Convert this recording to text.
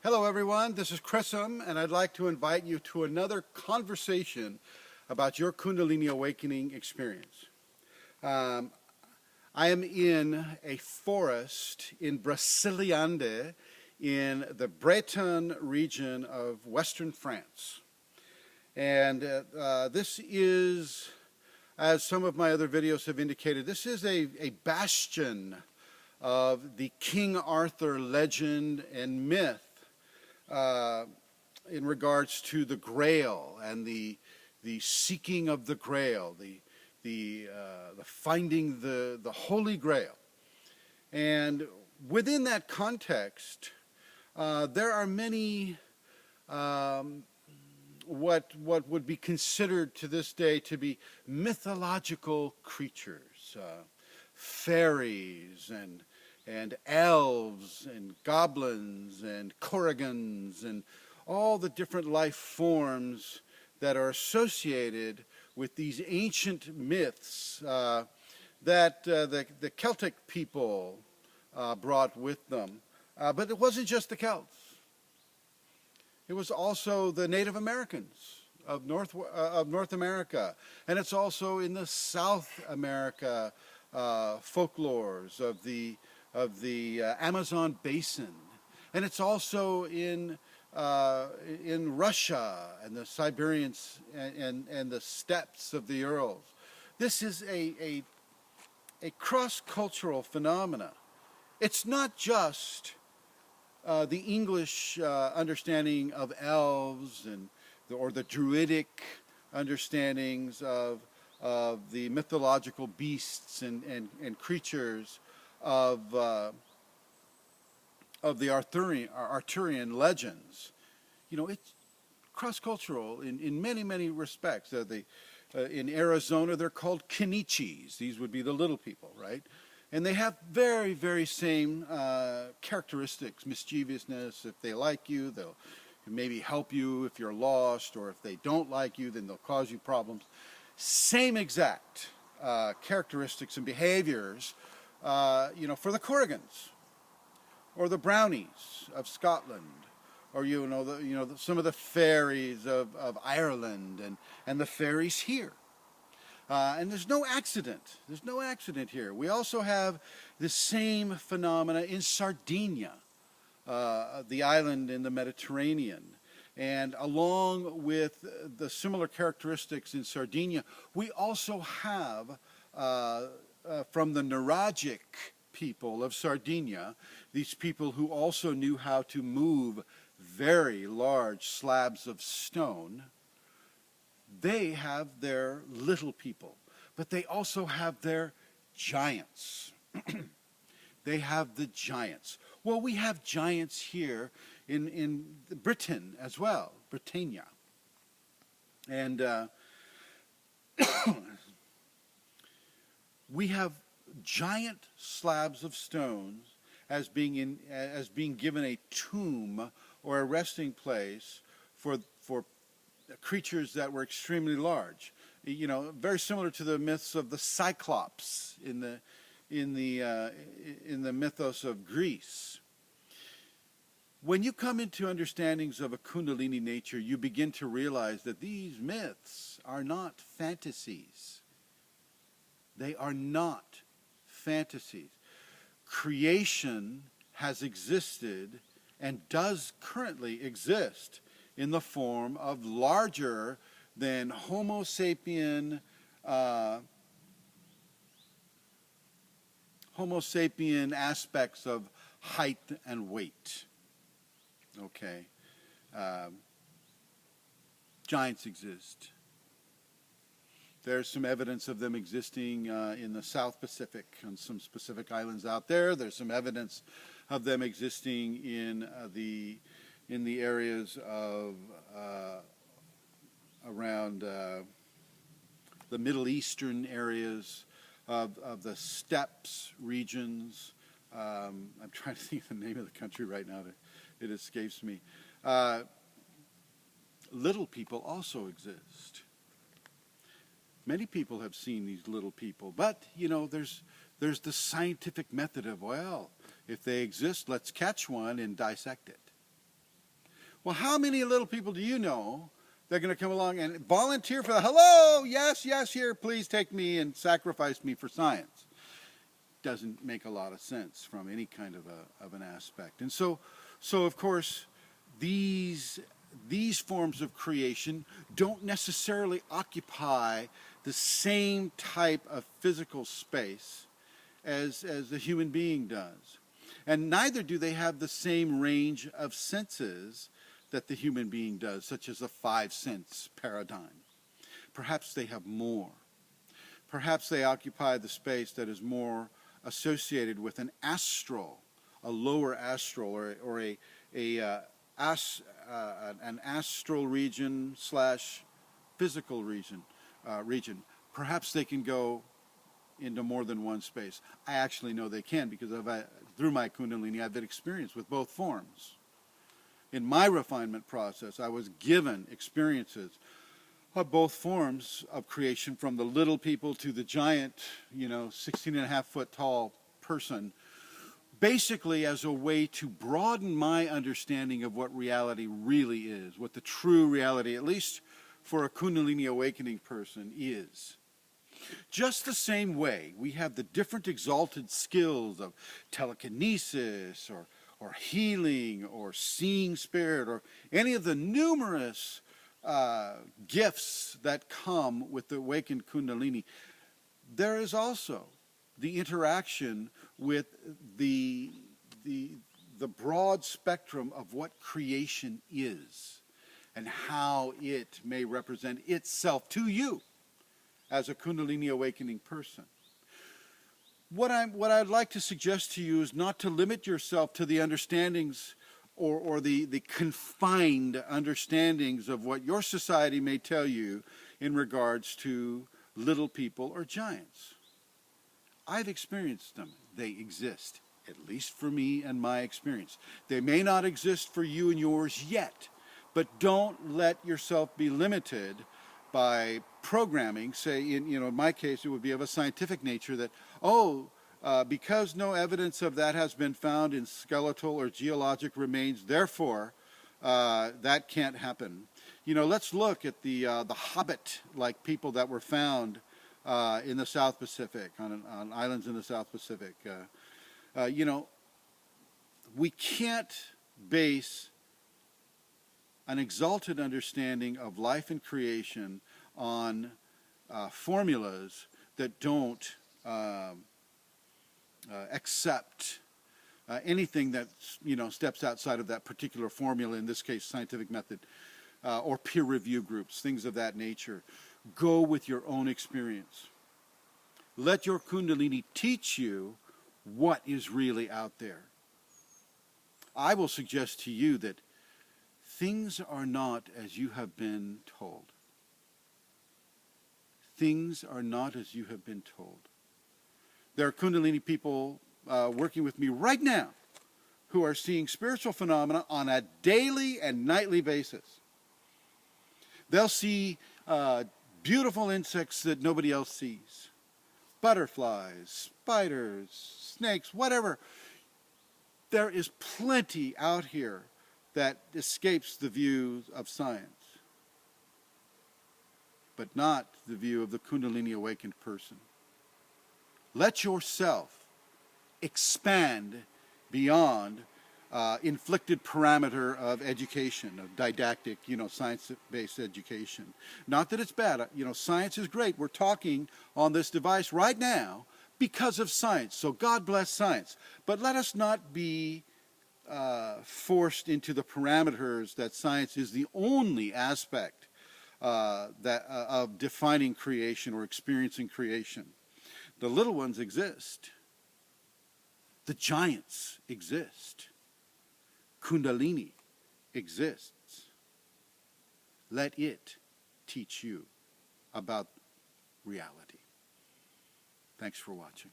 Hello everyone, this is Chrism, and I'd like to invite you to another conversation about your Kundalini awakening experience. I am in a forest in Brasiliande in the Breton region of western France. And this is, as some of my other videos have indicated, this is a bastion of the King Arthur legend and myth in regards to the Grail and the seeking of the Grail, the finding the Holy Grail. And within that context, there are many what would be considered to this day to be mythological creatures, fairies and elves and goblins and korrigans and all the different life forms that are associated with these ancient myths that the Celtic people brought with them. But it wasn't just the Celts. It was also the Native Americans of North America, and it's also in the South America folklores of the Amazon basin, and it's also in Russia and the Siberians and the steppes of the Urals. This is a cross-cultural phenomena. It's not just the English understanding of elves or the Druidic understandings of the mythological beasts and creatures of the Arthurian legends. You know, it's cross-cultural in many respects. In Arizona, they're called Kenichis. These would be the little people, right? And they have very same characteristics, mischievousness. If they like you, they'll maybe help you if you're lost, or if they don't like you, then they'll cause you problems. Same exact characteristics and behaviors, for the korrigans, or the brownies of Scotland, or some of the fairies of Ireland, and the fairies here. And there's no accident. There's no accident here. We also have the same phenomena in Sardinia, the island in the Mediterranean. And along with the similar characteristics in Sardinia, we also have, from the Nuragic people of Sardinia, these people who also knew how to move very large slabs of stone. They have their little people, but they also have their giants. They have the giants. Well, we have giants here in Britain as well, Britannia. And we have giant slabs of stones as being given a tomb or a resting place for creatures that were extremely large. You know, very similar to the myths of the Cyclops in the mythos of Greece. When you come into understandings of a Kundalini nature, you begin to realize that these myths are not fantasies. They are not fantasies. Creation has existed and does currently exist in the form of larger than Homo sapien aspects of height and weight. Okay. Giants exist. There's some evidence of them existing in the South Pacific, on some specific islands out there. There's some evidence of them existing in the areas of around the Middle Eastern areas of the steppes regions. I'm trying to think of the name of the country right now. It escapes me. Little people also exist. Many people have seen these little people, but there's the scientific method of, well, if they exist, let's catch one and dissect it. Well, how many little people do you know that are going to come along and volunteer for the, hello, yes, yes, here, please take me and sacrifice me for science? Doesn't make a lot of sense from any kind of an aspect. And so of course, these forms of creation don't necessarily occupy the same type of physical space as a human being does. And neither do they have the same range of senses that the human being does, such as a 5-sense paradigm. Perhaps they have more. Perhaps they occupy the space that is more associated with an astral, a lower astral, or an astral region / physical region. Perhaps they can go into more than one space. I actually know they can, because through my Kundalini, I've had experience with both forms. In my refinement process, I was given experiences of both forms of creation, from the little people to the giant, 16.5-foot tall person, basically as a way to broaden my understanding of what reality really is, what the true reality, at least for a Kundalini awakening person, is. Just the same way we have the different exalted skills of telekinesis or healing or seeing spirit or any of the numerous gifts that come with the awakened Kundalini, there is also the interaction with the broad spectrum of what creation is and how it may represent itself to you as a Kundalini awakening person. What I'd like to suggest to you is not to limit yourself to the understandings or the confined understandings of what your society may tell you in regards to little people or giants. I've experienced them. They exist, at least for me and my experience. They may not exist for you and yours yet, but don't let yourself be limited by programming. Say, in my case, it would be of a scientific nature that, because no evidence of that has been found in skeletal or geologic remains, therefore, that can't happen. Let's look at the Hobbit-like people that were found in the South Pacific, on islands in the South Pacific. We can't base an exalted understanding of life and creation on formulas that don't accept anything that steps outside of that particular formula, in this case scientific method, or peer review groups, things of that nature. Go with your own experience. Let your Kundalini teach you what is really out there. I will suggest to you that things are not as you have been told. Things are not as you have been told. There are Kundalini people working with me right now who are seeing spiritual phenomena on a daily and nightly basis. They'll see beautiful insects that nobody else sees. Butterflies, spiders, snakes, whatever. There is plenty out here that escapes the view of science, but not the view of the Kundalini awakened person. Let yourself expand beyond inflicted parameter of education, of didactic, science-based education. Not that it's bad. Science is great. We're talking on this device right now because of science. So God bless science. But let us not be forced into the parameters that science is the only aspect of defining creation or experiencing creation. The little ones exist. The giants exist. Kundalini exists. Let it teach you about reality. Thanks for watching.